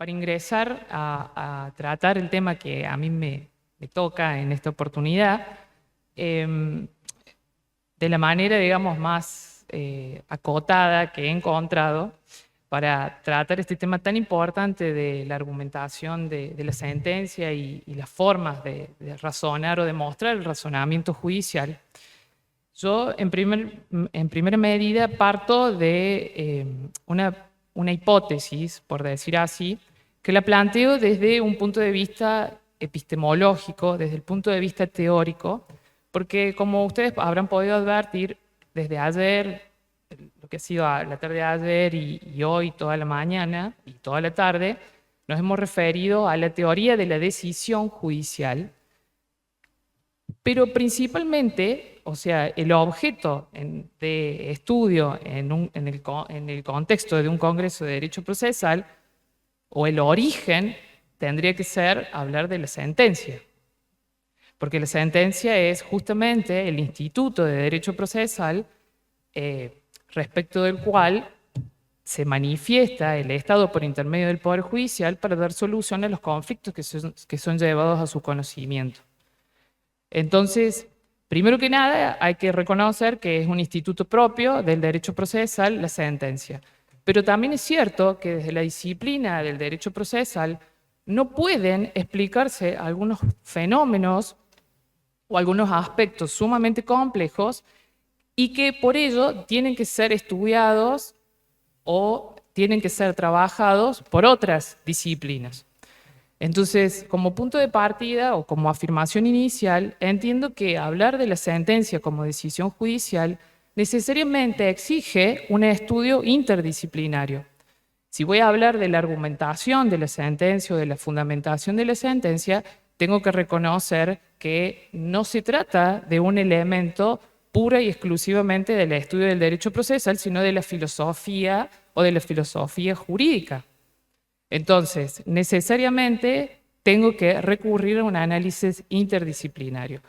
para ingresar a tratar el tema que a mí me toca en esta oportunidad, de la manera, digamos, más acotada que he encontrado para tratar este tema tan importante de la argumentación de la sentencia y las formas de razonar o demostrar el razonamiento judicial. Yo, en primera medida, parto de una hipótesis, por decir así, que la planteo desde un punto de vista epistemológico, desde el punto de vista teórico, porque como ustedes habrán podido advertir, desde ayer, lo que ha sido la tarde de ayer y hoy toda la mañana y toda la tarde, nos hemos referido a la teoría de la decisión judicial, pero principalmente, o sea, el objeto de estudio en el contexto de un Congreso de Derecho Procesal, o el origen, tendría que ser hablar de la sentencia. Porque la sentencia es justamente el instituto de derecho procesal respecto del cual se manifiesta el Estado por intermedio del Poder Judicial para dar solución a los conflictos que son llevados a su conocimiento. Entonces, primero que nada, hay que reconocer que es un instituto propio del derecho procesal la sentencia. Pero también es cierto que desde la disciplina del derecho procesal no pueden explicarse algunos fenómenos o algunos aspectos sumamente complejos y que por ello tienen que ser estudiados o tienen que ser trabajados por otras disciplinas. Entonces, como punto de partida o como afirmación inicial, entiendo que hablar de la sentencia como decisión judicial necesariamente exige un estudio interdisciplinario. Si voy a hablar de la argumentación de la sentencia o de la fundamentación de la sentencia, tengo que reconocer que no se trata de un elemento pura y exclusivamente del estudio del derecho procesal, sino de la filosofía o de la filosofía jurídica. Entonces, necesariamente tengo que recurrir a un análisis interdisciplinario.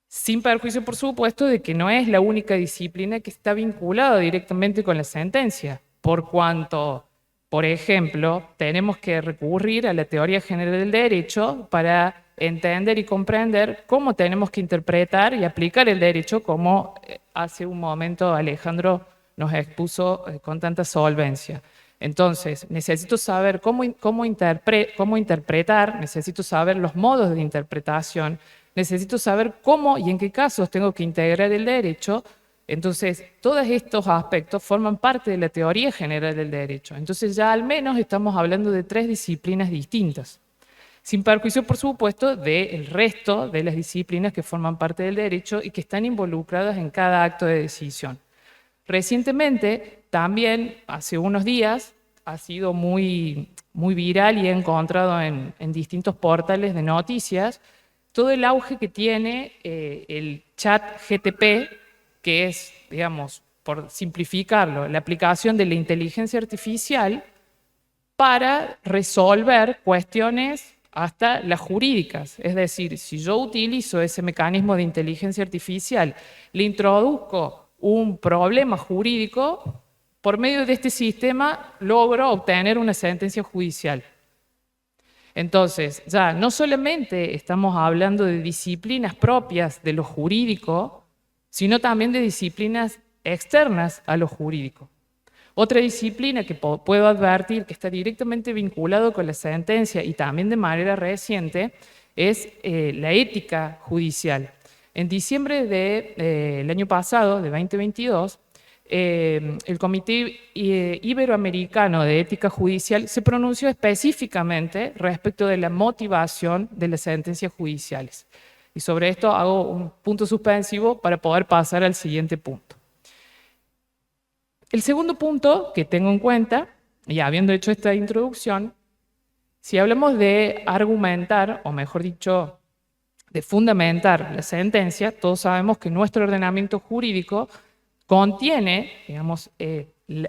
Sin perjuicio, por supuesto, de que no es la única disciplina que está vinculada directamente con la sentencia, por cuanto, por ejemplo, tenemos que recurrir a la teoría general del derecho para entender y comprender cómo tenemos que interpretar y aplicar el derecho, como hace un momento Alejandro nos expuso con tanta solvencia. Entonces, necesito saber cómo interpretar, necesito saber los modos de interpretación, necesito saber cómo y en qué casos tengo que integrar el derecho. Entonces, todos estos aspectos forman parte de la teoría general del derecho. Entonces, ya al menos estamos hablando de tres disciplinas distintas, sin perjuicio, por supuesto, del resto de las disciplinas que forman parte del derecho y que están involucradas en cada acto de decisión. Recientemente, también hace unos días, ha sido muy viral y he encontrado en distintos portales de noticias todo el auge que tiene el chat GTP, que es, digamos, por simplificarlo, la aplicación de la inteligencia artificial para resolver cuestiones hasta las jurídicas. Es decir, si yo utilizo ese mecanismo de inteligencia artificial, le introduzco un problema jurídico, por medio de este sistema logro obtener una sentencia judicial. Entonces, ya no solamente estamos hablando de disciplinas propias de lo jurídico, sino también de disciplinas externas a lo jurídico. Otra disciplina que puedo advertir que está directamente vinculado con la sentencia y también de manera reciente es la ética judicial. En diciembre del año pasado, de 2022, el Comité Iberoamericano de Ética Judicial se pronunció específicamente respecto de la motivación de las sentencias judiciales. Y sobre esto hago un punto suspensivo para poder pasar al siguiente punto. El segundo punto que tengo en cuenta, y habiendo hecho esta introducción, si hablamos de argumentar, o mejor dicho, de fundamentar la sentencia, todos sabemos que nuestro ordenamiento jurídico contiene, digamos,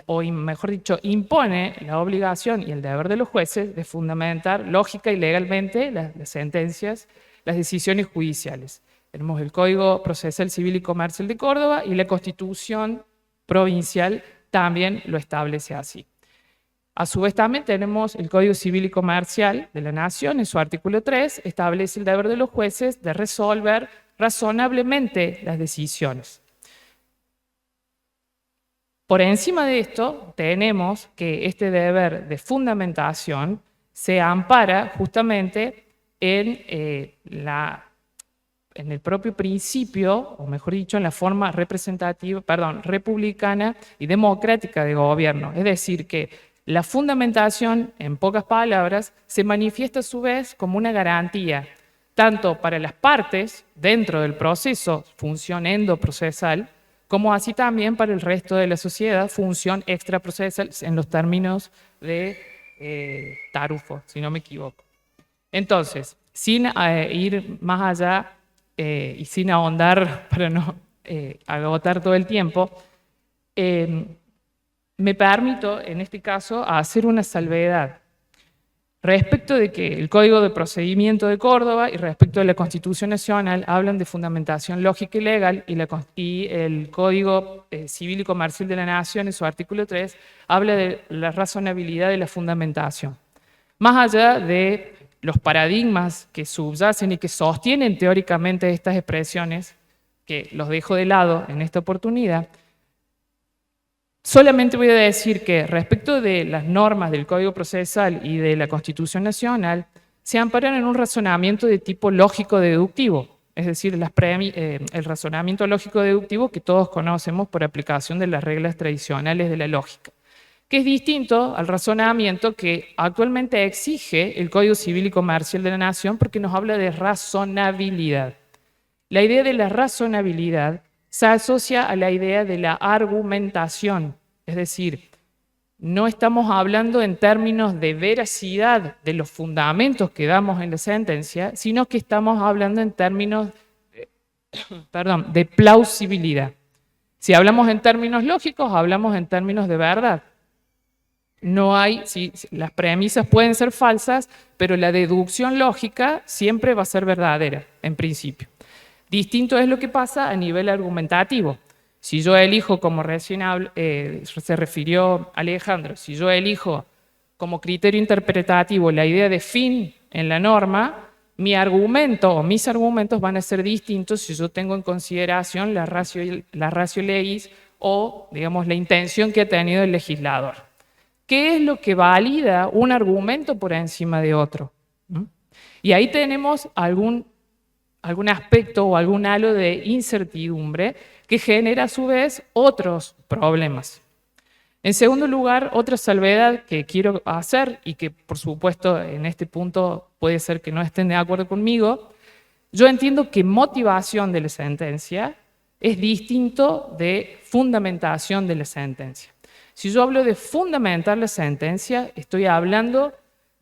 o mejor dicho, impone la obligación y el deber de los jueces de fundamentar lógica y legalmente las sentencias, las decisiones judiciales. Tenemos el Código Procesal Civil y Comercial de Córdoba y la Constitución provincial también lo establece así. A su vez también tenemos el Código Civil y Comercial de la Nación, en su artículo 3, establece el deber de los jueces de resolver razonablemente las decisiones. Por encima de esto, tenemos que este deber de fundamentación se ampara justamente en el propio principio, o mejor dicho, en la forma republicana y democrática de gobierno. Es decir, que la fundamentación, en pocas palabras, se manifiesta a su vez como una garantía, tanto para las partes dentro del proceso, función endoprocesal, como así también para el resto de la sociedad, función extraprocesal, en los términos de Tarufo, si no me equivoco. Entonces, sin ir más allá y sin ahondar para no agotar todo el tiempo, me permito, en este caso, hacer una salvedad respecto de que el Código de Procedimiento de Córdoba y respecto de la Constitución Nacional hablan de fundamentación lógica y legal, y el Código Civil y Comercial de la Nación, en su artículo 3, habla de la razonabilidad de la fundamentación. Más allá de los paradigmas que subyacen y que sostienen teóricamente estas expresiones, que los dejo de lado en esta oportunidad, solamente voy a decir que respecto de las normas del Código Procesal y de la Constitución Nacional, se amparan en un razonamiento de tipo lógico-deductivo, es decir, el razonamiento lógico-deductivo que todos conocemos por aplicación de las reglas tradicionales de la lógica, que es distinto al razonamiento que actualmente exige el Código Civil y Comercial de la Nación, porque nos habla de razonabilidad. La idea de la razonabilidad se asocia a la idea de la argumentación, es decir, no estamos hablando en términos de veracidad de los fundamentos que damos en la sentencia, sino que estamos hablando en términos de plausibilidad. Si hablamos en términos lógicos, hablamos en términos de verdad. No hay, las premisas pueden ser falsas, pero la deducción lógica siempre va a ser verdadera, en principio. Distinto es lo que pasa a nivel argumentativo. Si yo elijo, como recién se refirió Alejandro, si yo elijo como criterio interpretativo la idea de fin en la norma, mi argumento o mis argumentos van a ser distintos si yo tengo en consideración la ratio legis o, digamos, la intención que ha tenido el legislador. ¿Qué es lo que valida un argumento por encima de otro? Y ahí tenemos algún aspecto o algún halo de incertidumbre que genera a su vez otros problemas. En segundo lugar, otra salvedad que quiero hacer y que por supuesto en este punto puede ser que no estén de acuerdo conmigo, yo entiendo que motivación de la sentencia es distinto de fundamentación de la sentencia. Si yo hablo de fundamentar la sentencia, estoy hablando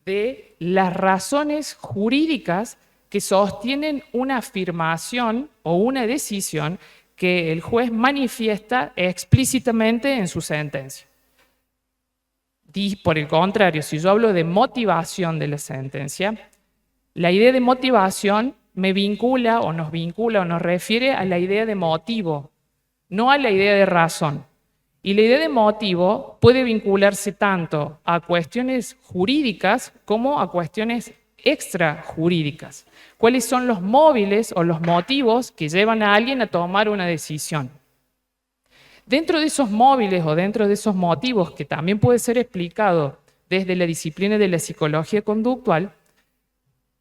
de las razones jurídicas que sostienen una afirmación o una decisión que el juez manifiesta explícitamente en su sentencia. Por el contrario, si yo hablo de motivación de la sentencia, la idea de motivación me vincula o nos refiere a la idea de motivo, no a la idea de razón. Y la idea de motivo puede vincularse tanto a cuestiones jurídicas como a cuestiones extrajurídicas. ¿Cuáles son los móviles o los motivos que llevan a alguien a tomar una decisión? Dentro de esos móviles o dentro de esos motivos, que también puede ser explicado desde la disciplina de la psicología conductual,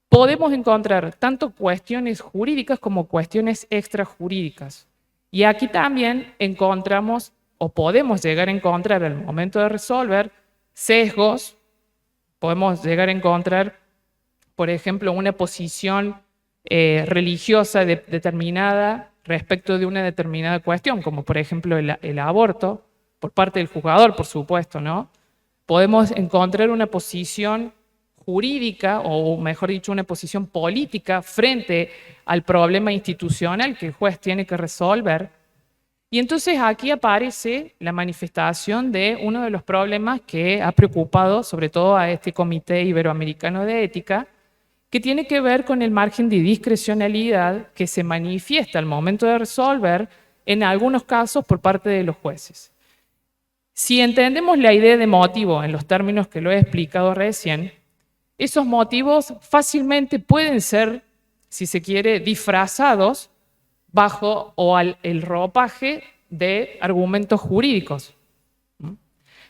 podemos encontrar tanto cuestiones jurídicas como cuestiones extrajurídicas. Y aquí también encontramos o podemos llegar a encontrar al momento de resolver sesgos, podemos llegar a encontrar, por ejemplo, una posición religiosa determinada respecto de una determinada cuestión, como por ejemplo el aborto, por parte del juzgador, por supuesto, ¿no? Podemos encontrar una posición jurídica, o mejor dicho, una posición política frente al problema institucional que el juez tiene que resolver. Y entonces aquí aparece la manifestación de uno de los problemas que ha preocupado sobre todo a este Comité Iberoamericano de Ética, que tiene que ver con el margen de discrecionalidad que se manifiesta al momento de resolver en algunos casos por parte de los jueces. Si entendemos la idea de motivo en los términos que lo he explicado recién, esos motivos fácilmente pueden ser, si se quiere, disfrazados bajo el ropaje de argumentos jurídicos.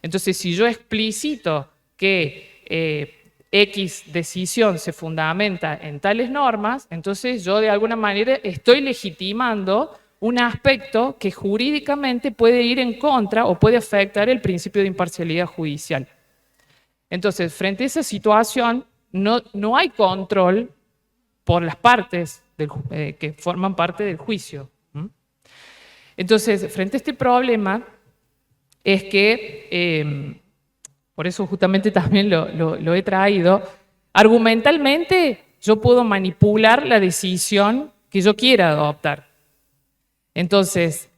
Entonces, si yo explicito que X decisión se fundamenta en tales normas, entonces yo de alguna manera estoy legitimando un aspecto que jurídicamente puede ir en contra o puede afectar el principio de imparcialidad judicial. Entonces, frente a esa situación, no hay control por las partes que forman parte del juicio. Entonces, frente a este problema, es que, por eso justamente también lo he traído, argumentalmente yo puedo manipular la decisión que yo quiera adoptar. Entonces,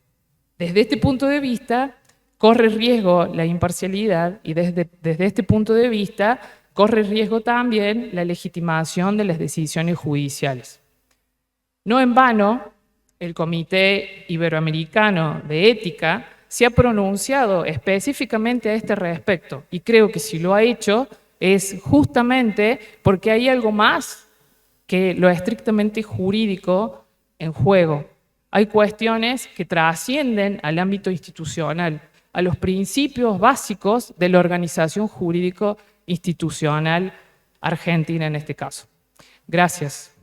desde este punto de vista, corre riesgo la imparcialidad y desde este punto de vista, corre riesgo también la legitimación de las decisiones judiciales. No en vano, el Comité Iberoamericano de Ética se ha pronunciado específicamente a este respecto y creo que si lo ha hecho es justamente porque hay algo más que lo estrictamente jurídico en juego. Hay cuestiones que trascienden al ámbito institucional, a los principios básicos de la organización jurídico institucional argentina en este caso. Gracias.